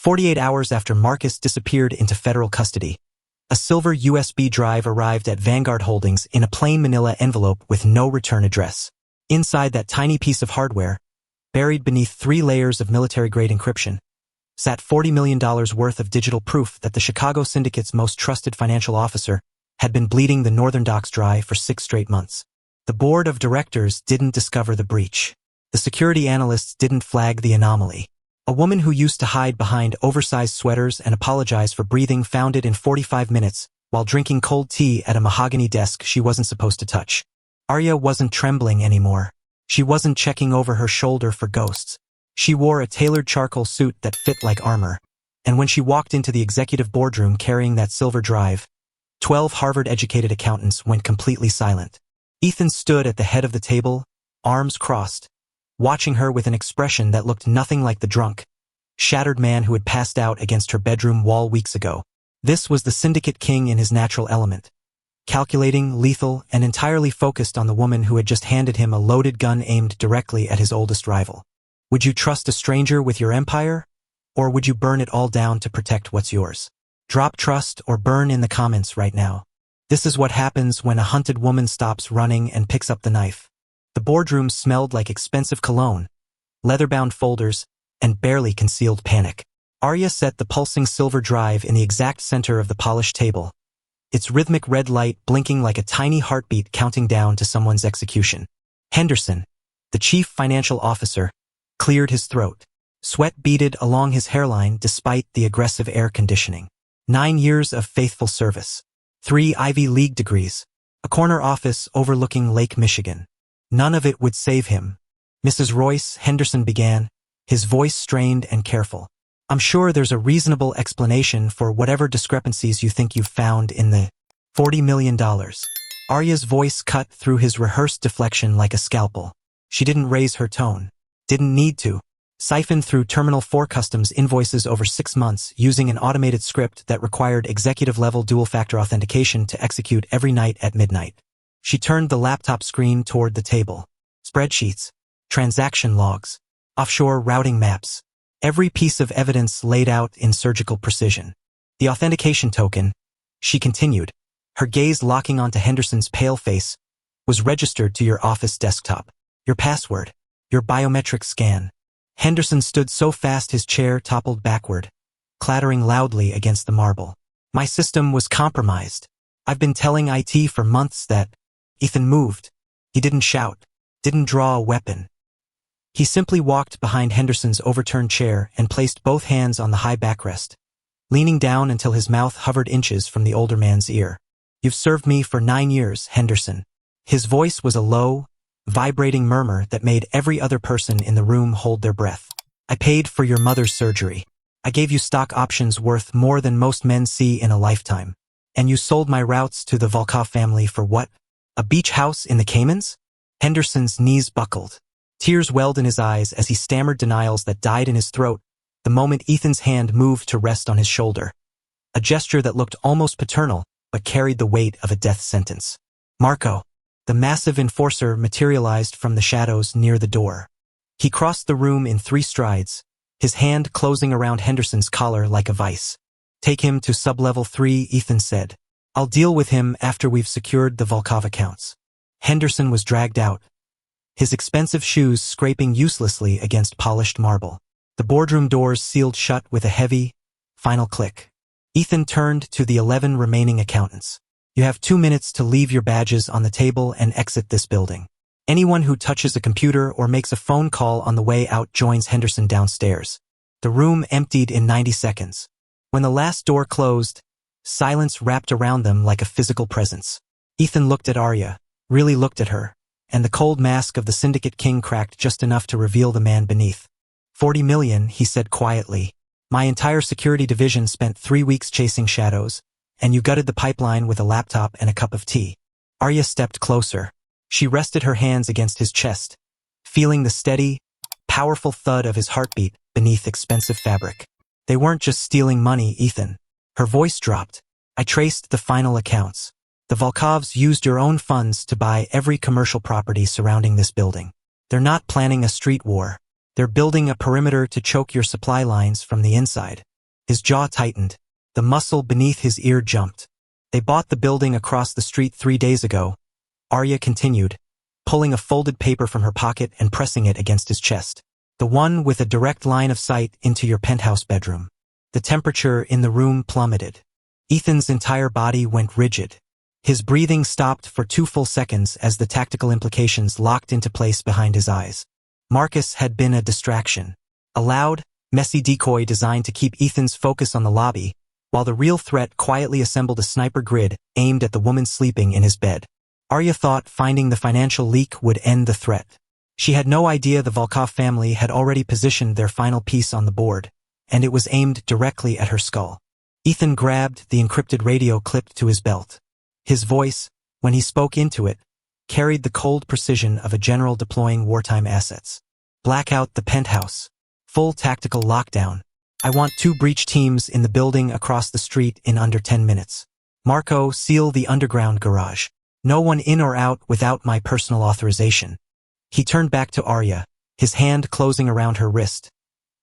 48 hours after Marcus disappeared into federal custody, a silver USB drive arrived at Vanguard Holdings in a plain manila envelope with no return address. Inside that tiny piece of hardware, buried beneath 3 layers of military-grade encryption, sat $40 million worth of digital proof that the Chicago syndicate's most trusted financial officer had been bleeding the northern docks dry for 6 straight months. The board of directors didn't discover the breach. The security analysts didn't flag the anomaly. A woman who used to hide behind oversized sweaters and apologize for breathing found it in 45 minutes while drinking cold tea at a mahogany desk she wasn't supposed to touch. Arya wasn't trembling anymore. She wasn't checking over her shoulder for ghosts. She wore a tailored charcoal suit that fit like armor, and when she walked into the executive boardroom carrying that silver drive, 12 Harvard-educated accountants went completely silent. Ethan stood at the head of the table, arms crossed, watching her with an expression that looked nothing like the drunk, shattered man who had passed out against her bedroom wall weeks ago. This was the syndicate king in his natural element, calculating, lethal, and entirely focused on the woman who had just handed him a loaded gun aimed directly at his oldest rival. Would you trust a stranger with your empire, or would you burn it all down to protect what's yours? Drop trust or burn in the comments right now. This is what happens when a hunted woman stops running and picks up the knife. The boardroom smelled like expensive cologne, leather-bound folders, and barely concealed panic. Arya set the pulsing silver drive in the exact center of the polished table, its rhythmic red light blinking like a tiny heartbeat counting down to someone's execution. Henderson, the chief financial officer, cleared his throat. Sweat beaded along his hairline despite the aggressive air conditioning. 9 years of faithful service. 3 Ivy League degrees. A corner office overlooking Lake Michigan. None of it would save him. Mrs. Royce, Henderson began, his voice strained and careful. I'm sure there's a reasonable explanation for whatever discrepancies you think you've found in the $40 million. Arya's voice cut through his rehearsed deflection like a scalpel. She didn't raise her tone. Didn't need to. Siphoned through Terminal 4 Customs invoices over 6 months using an automated script that required executive-level dual-factor authentication to execute every night at midnight. She turned the laptop screen toward the table. Spreadsheets, transaction logs, offshore routing maps. Every piece of evidence laid out in surgical precision. The authentication token, she continued, her gaze locking onto Henderson's pale face, was registered to your office desktop. Your password. Your biometric scan. Henderson stood so fast his chair toppled backward, clattering loudly against the marble. My system was compromised. I've been telling IT for months that. Ethan moved. He didn't shout, didn't draw a weapon. He simply walked behind Henderson's overturned chair and placed both hands on the high backrest, leaning down until his mouth hovered inches from the older man's ear. You've served me for 9 years, Henderson. His voice was a low, vibrating murmur that made every other person in the room hold their breath. I paid for your mother's surgery. I gave you stock options worth more than most men see in a lifetime. And you sold my routes to the Volkov family for what? A beach house in the Caymans? Henderson's knees buckled. Tears welled in his eyes as he stammered denials that died in his throat the moment Ethan's hand moved to rest on his shoulder. A gesture that looked almost paternal, but carried the weight of a death sentence. Marco. The massive enforcer materialized from the shadows near the door. He crossed the room in 3 strides, his hand closing around Henderson's collar like a vice. Take him to sub-level 3, Ethan said. I'll deal with him after we've secured the Volkov accounts. Henderson was dragged out, his expensive shoes scraping uselessly against polished marble. The boardroom doors sealed shut with a heavy, final click. Ethan turned to the 11 remaining accountants. You have 2 minutes to leave your badges on the table and exit this building. Anyone who touches a computer or makes a phone call on the way out joins Henderson downstairs. The room emptied in 90 seconds. When the last door closed, silence wrapped around them like a physical presence. Ethan looked at Arya, really looked at her, and the cold mask of the syndicate king cracked just enough to reveal the man beneath. 40 million, he said quietly. My entire security division spent 3 weeks chasing shadows, and you gutted the pipeline with a laptop and a cup of tea. Arya stepped closer. She rested her hands against his chest, feeling the steady, powerful thud of his heartbeat beneath expensive fabric. They weren't just stealing money, Ethan. Her voice dropped. I traced the final accounts. The Volkovs used your own funds to buy every commercial property surrounding this building. They're not planning a street war. They're building a perimeter to choke your supply lines from the inside. His jaw tightened. The muscle beneath his ear jumped. They bought the building across the street 3 days ago. Arya continued, pulling a folded paper from her pocket and pressing it against his chest. The one with a direct line of sight into your penthouse bedroom. The temperature in the room plummeted. Ethan's entire body went rigid. His breathing stopped for 2 full seconds as the tactical implications locked into place behind his eyes. Marcus had been a distraction. A loud, messy decoy designed to keep Ethan's focus on the lobby, while the real threat quietly assembled a sniper grid aimed at the woman sleeping in his bed. Arya thought finding the financial leak would end the threat. She had no idea the Volkov family had already positioned their final piece on the board, and it was aimed directly at her skull. Ethan grabbed the encrypted radio clipped to his belt. His voice, when he spoke into it, carried the cold precision of a general deploying wartime assets. Black out the penthouse. Full tactical lockdown. I want 2 breach teams in the building across the street in under 10 minutes. Marco, seal the underground garage. No one in or out without my personal authorization. He turned back to Arya, his hand closing around her wrist.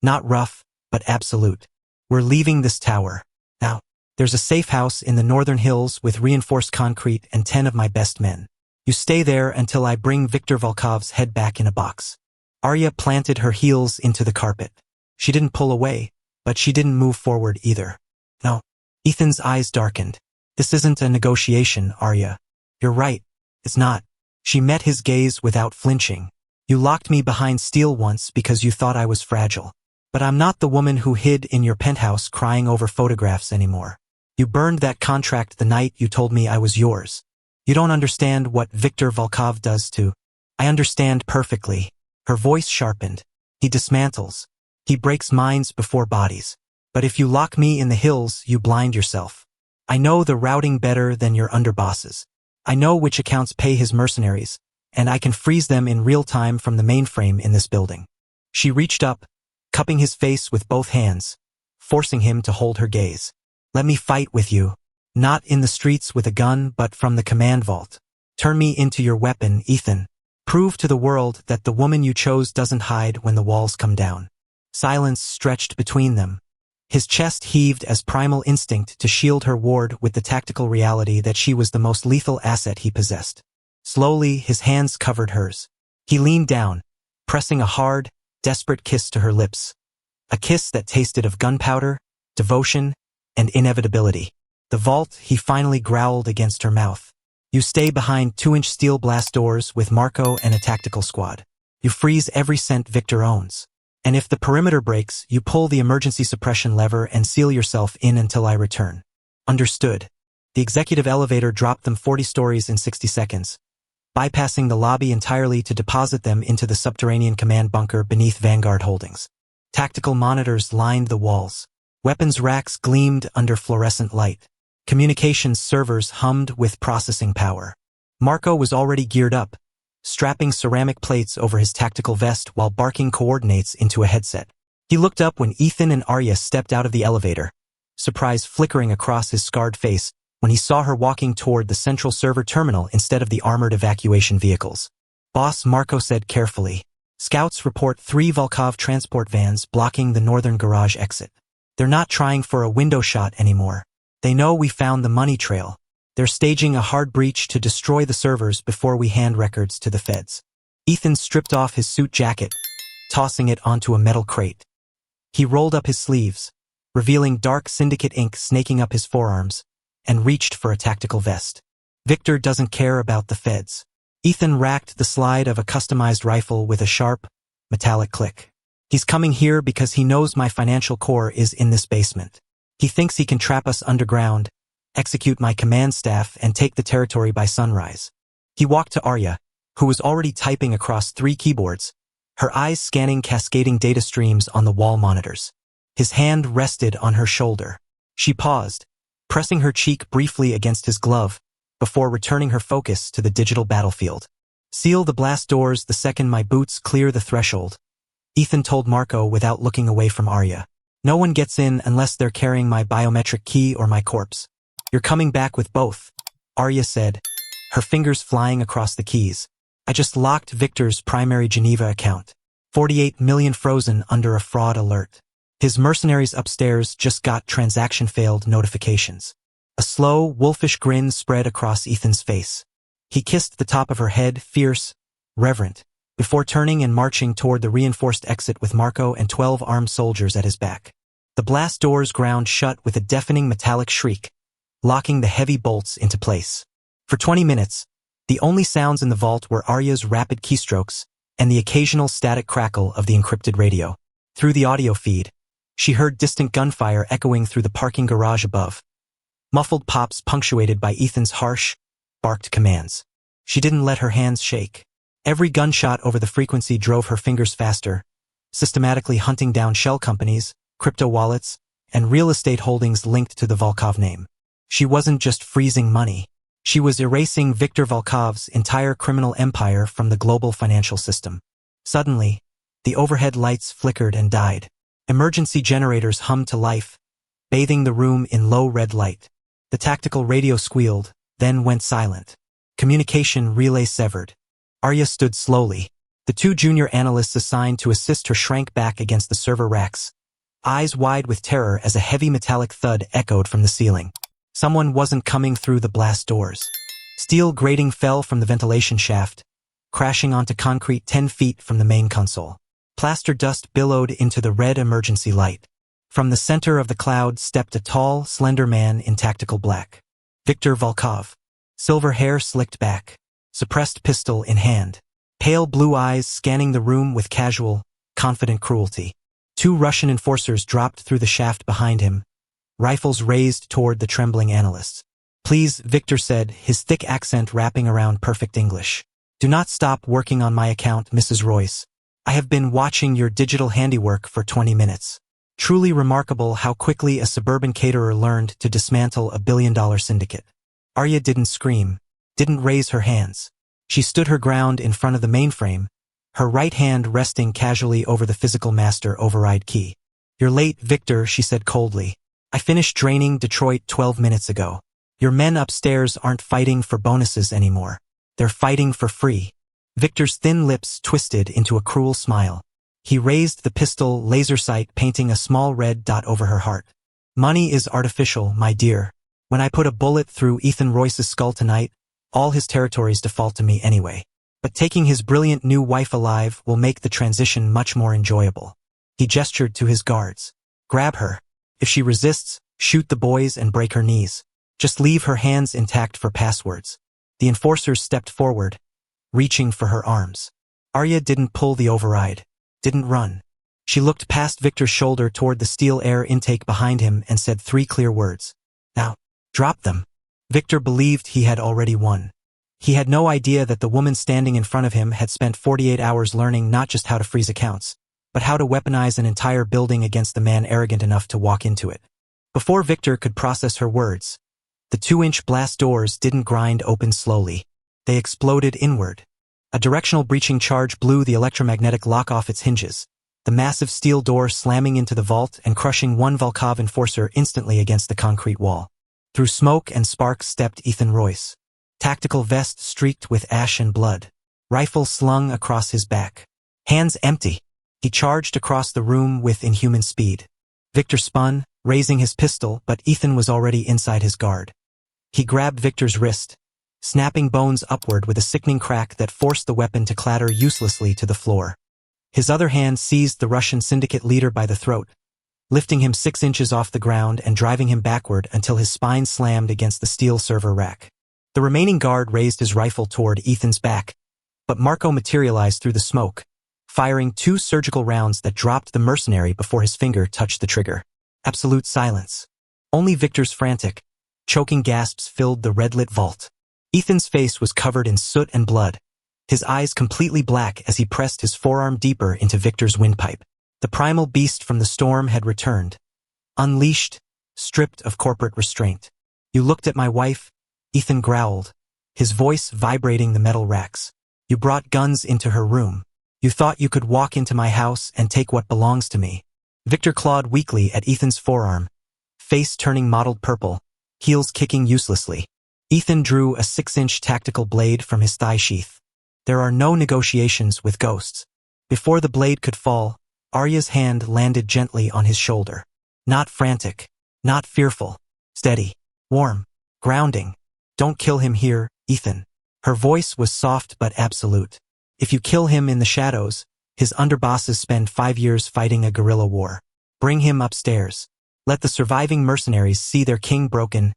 Not rough, but absolute. We're leaving this tower. Now, there's a safe house in the northern hills with reinforced concrete and 10 of my best men. You stay there until I bring Viktor Volkov's head back in a box. Arya planted her heels into the carpet. She didn't pull away, but she didn't move forward either. No. Ethan's eyes darkened. This isn't a negotiation, Arya. You're right. It's not. She met his gaze without flinching. You locked me behind steel once because you thought I was fragile. But I'm not the woman who hid in your penthouse crying over photographs anymore. You burned that contract the night you told me I was yours. You don't understand what Viktor Volkov does to. I understand perfectly. Her voice sharpened. He dismantles. He breaks minds before bodies. But if you lock me in the hills, you blind yourself. I know the routing better than your underbosses. I know which accounts pay his mercenaries, and I can freeze them in real time from the mainframe in this building. She reached up, cupping his face with both hands, forcing him to hold her gaze. Let me fight with you. Not in the streets with a gun, but from the command vault. Turn me into your weapon, Ethan. Prove to the world that the woman you chose doesn't hide when the walls come down. Silence stretched between them. His chest heaved as primal instinct to shield her ward with the tactical reality that she was the most lethal asset he possessed. Slowly, his hands covered hers. He leaned down, pressing a hard, desperate kiss to her lips. A kiss that tasted of gunpowder, devotion, and inevitability. The vault, he finally growled against her mouth. You stay behind 2-inch steel blast doors with Marco and a tactical squad. You freeze every cent Viktor owns. And if the perimeter breaks, you pull the emergency suppression lever and seal yourself in until I return. Understood. The executive elevator dropped them 40 stories in 60 seconds, bypassing the lobby entirely to deposit them into the subterranean command bunker beneath Vanguard Holdings. Tactical monitors lined the walls. Weapons racks gleamed under fluorescent light. Communications servers hummed with processing power. Marco was already geared up, strapping ceramic plates over his tactical vest while barking coordinates into a headset. He looked up when Ethan and Arya stepped out of the elevator, surprise flickering across his scarred face when he saw her walking toward the central server terminal instead of the armored evacuation vehicles. Boss, Marco said carefully. Scouts report 3 Volkov transport vans blocking the northern garage exit. They're not trying for a window shot anymore. They know we found the money trail. They're staging a hard breach to destroy the servers before we hand records to the feds. Ethan stripped off his suit jacket, tossing it onto a metal crate. He rolled up his sleeves, revealing dark syndicate ink snaking up his forearms, and reached for a tactical vest. Viktor doesn't care about the feds. Ethan racked the slide of a customized rifle with a sharp, metallic click. He's coming here because he knows my financial core is in this basement. He thinks he can trap us underground, execute my command staff, and take the territory by sunrise. He walked to Arya, who was already typing across 3 keyboards, her eyes scanning cascading data streams on the wall monitors. His hand rested on her shoulder. She paused, pressing her cheek briefly against his glove, before returning her focus to the digital battlefield. Seal the blast doors the second my boots clear the threshold, Ethan told Marco without looking away from Arya. No one gets in unless they're carrying my biometric key or my corpse. You're coming back with both, Arya said, her fingers flying across the keys. I just locked Viktor's primary Geneva account. 48 million frozen under a fraud alert. His mercenaries upstairs just got transaction failed notifications. A slow, wolfish grin spread across Ethan's face. He kissed the top of her head, fierce, reverent, before turning and marching toward the reinforced exit with Marco and 12 armed soldiers at his back. The blast doors ground shut with a deafening metallic shriek, locking the heavy bolts into place. For 20 minutes, the only sounds in the vault were Arya's rapid keystrokes and the occasional static crackle of the encrypted radio. Through the audio feed, she heard distant gunfire echoing through the parking garage above. Muffled pops punctuated by Ethan's harsh, barked commands. She didn't let her hands shake. Every gunshot over the frequency drove her fingers faster, systematically hunting down shell companies, crypto wallets, and real estate holdings linked to the Volkov name. She wasn't just freezing money. She was erasing Viktor Volkov's entire criminal empire from the global financial system. Suddenly, the overhead lights flickered and died. Emergency generators hummed to life, bathing the room in low red light. The tactical radio squealed, then went silent. Communication relay severed. Arya stood slowly. The 2 junior analysts assigned to assist her shrank back against the server racks, eyes wide with terror as a heavy metallic thud echoed from the ceiling. Someone wasn't coming through the blast doors. Steel grating fell from the ventilation shaft, crashing onto concrete 10 feet from the main console. Plaster dust billowed into the red emergency light. From the center of the cloud stepped a tall, slender man in tactical black. Viktor Volkov. Silver hair slicked back, suppressed pistol in hand. Pale blue eyes scanning the room with casual, confident cruelty. 2 Russian enforcers dropped through the shaft behind him, rifles raised toward the trembling analysts. "Please," Viktor said, his thick accent wrapping around perfect English. "Do not stop working on my account, Mrs. Royce. I have been watching your digital handiwork for 20 minutes. Truly remarkable how quickly a suburban caterer learned to dismantle a billion-dollar syndicate." Arya didn't scream, didn't raise her hands. She stood her ground in front of the mainframe, her right hand resting casually over the physical master override key. "You're late, Viktor," she said coldly. "I finished draining Detroit 12 minutes ago. Your men upstairs aren't fighting for bonuses anymore. They're fighting for free." Viktor's thin lips twisted into a cruel smile. He raised the pistol, laser sight painting a small red dot over her heart. "Money is artificial, my dear. When I put a bullet through Ethan Royce's skull tonight, all his territories default to me anyway. But taking his brilliant new wife alive will make the transition much more enjoyable." He gestured to his guards. "Grab her. If she resists, shoot the boys and break her knees. Just leave her hands intact for passwords." The enforcers stepped forward, reaching for her arms. Arya didn't pull the override, didn't run. She looked past Viktor's shoulder toward the steel air intake behind him and said 3 clear words. "Now, drop them." Viktor believed he had already won. He had no idea that the woman standing in front of him had spent 48 hours learning not just how to freeze accounts, but how to weaponize an entire building against the man arrogant enough to walk into it. Before Viktor could process her words, the 2-inch blast doors didn't grind open slowly. They exploded inward. A directional breaching charge blew the electromagnetic lock off its hinges, the massive steel door slamming into the vault and crushing 1 Volkov enforcer instantly against the concrete wall. Through smoke and sparks stepped Ethan Royce. Tactical vest streaked with ash and blood. Rifle slung across his back. Hands empty. He charged across the room with inhuman speed. Viktor spun, raising his pistol, but Ethan was already inside his guard. He grabbed Viktor's wrist, snapping bones upward with a sickening crack that forced the weapon to clatter uselessly to the floor. His other hand seized the Russian syndicate leader by the throat, lifting him 6 inches off the ground and driving him backward until his spine slammed against the steel server rack. The remaining guard raised his rifle toward Ethan's back, but Marco materialized through the smoke, firing 2 surgical rounds that dropped the mercenary before his finger touched the trigger. Absolute silence. Only Viktor's frantic, choking gasps filled the red-lit vault. Ethan's face was covered in soot and blood, his eyes completely black as he pressed his forearm deeper into Viktor's windpipe. The primal beast from the storm had returned, unleashed, stripped of corporate restraint. "You looked at my wife?" Ethan growled, his voice vibrating the metal racks. "You brought guns into her room. You thought you could walk into my house and take what belongs to me." Viktor clawed weakly at Ethan's forearm, face turning mottled purple, heels kicking uselessly. Ethan drew a 6-inch tactical blade from his thigh sheath. There are no negotiations with ghosts. Before the blade could fall, Arya's hand landed gently on his shoulder. Not frantic, not fearful, steady, warm, grounding. Don't kill him here, Ethan. Her voice was soft but absolute. If you kill him in the shadows, his underbosses spend 5 years fighting a guerrilla war. Bring him upstairs. Let the surviving mercenaries see their king broken,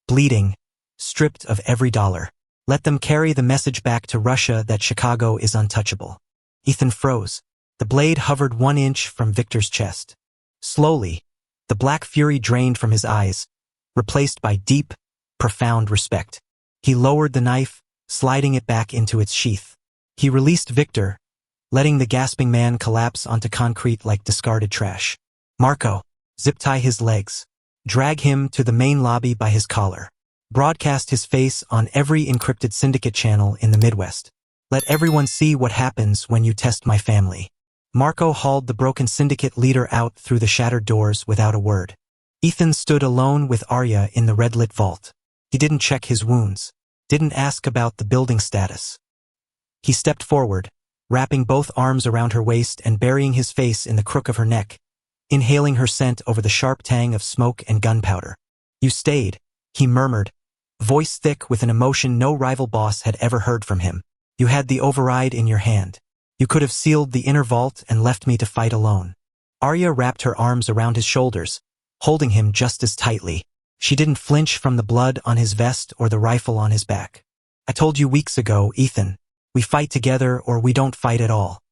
bleeding, stripped of every dollar. Let them carry the message back to Russia that Chicago is untouchable. Ethan froze. The blade hovered 1 inch from Victor's chest. Slowly, the black fury drained from his eyes, replaced by deep, profound respect. He lowered the knife, sliding it back into its sheath. He released Victor, letting the gasping man collapse onto concrete like discarded trash. Marco, zip-tie his legs. Drag him to the main lobby by his collar. Broadcast his face on every encrypted syndicate channel in the Midwest. Let everyone see what happens when you test my family. Marco hauled the broken syndicate leader out through the shattered doors without a word. Ethan stood alone with Arya in the red-lit vault. He didn't check his wounds, didn't ask about the building status. He stepped forward, wrapping both arms around her waist and burying his face in the crook of her neck, inhaling her scent over the sharp tang of smoke and gunpowder. You stayed, he murmured, voice thick with an emotion no rival boss had ever heard from him. You had the override in your hand. You could have sealed the inner vault and left me to fight alone. Arya wrapped her arms around his shoulders, holding him just as tightly. She didn't flinch from the blood on his vest or the rifle on his back. I told you weeks ago, Ethan, we fight together or we don't fight at all.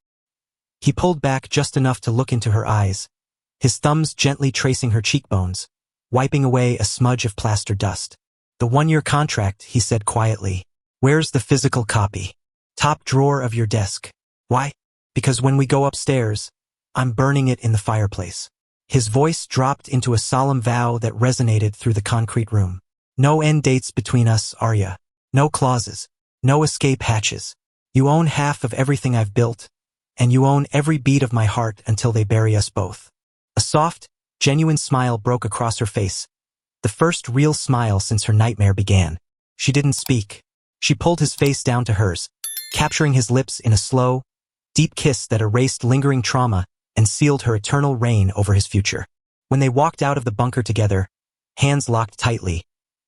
He pulled back just enough to look into her eyes, his thumbs gently tracing her cheekbones, wiping away a smudge of plaster dust. The 1-year contract, he said quietly. Where's the physical copy? Top drawer of your desk. Why? Because when we go upstairs, I'm burning it in the fireplace. His voice dropped into a solemn vow that resonated through the concrete room. No end dates between us, Arya. No clauses. No escape hatches. You own half of everything I've built, and you own every beat of my heart until they bury us both. A soft, genuine smile broke across her face, the first real smile since her nightmare began. She didn't speak. She pulled his face down to hers, capturing his lips in a slow, deep kiss that erased lingering trauma and sealed her eternal reign over his future. When they walked out of the bunker together, hands locked tightly,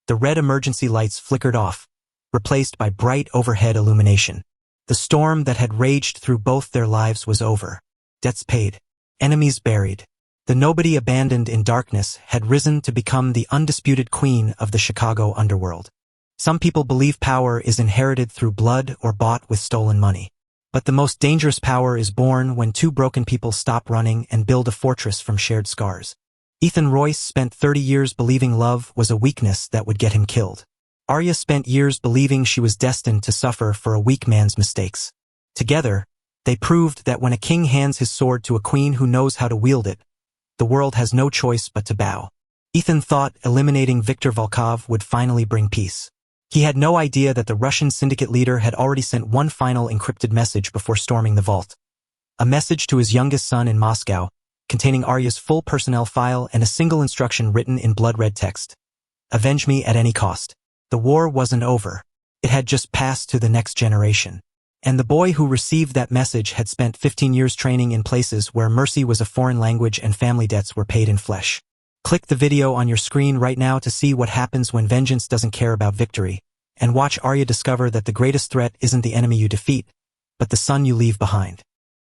the red emergency lights flickered off, replaced by bright overhead illumination. The storm that had raged through both their lives was over. Debts paid. Enemies buried. The nobody abandoned in darkness had risen to become the undisputed queen of the Chicago underworld. Some people believe power is inherited through blood or bought with stolen money. But the most dangerous power is born when 2 broken people stop running and build a fortress from shared scars. Ethan Royce spent 30 years believing love was a weakness that would get him killed. Arya spent years believing she was destined to suffer for a weak man's mistakes. Together, they proved that when a king hands his sword to a queen who knows how to wield it, the world has no choice but to bow. Ethan thought eliminating Viktor Volkov would finally bring peace. He had no idea that the Russian syndicate leader had already sent one final encrypted message before storming the vault. A message to his youngest son in Moscow, containing Arya's full personnel file and a single instruction written in blood-red text. Avenge me at any cost. The war wasn't over. It had just passed to the next generation. And the boy who received that message had spent 15 years training in places where mercy was a foreign language and family debts were paid in flesh. Click the video on your screen right now to see what happens when vengeance doesn't care about victory, and watch Arya discover that the greatest threat isn't the enemy you defeat, but the son you leave behind.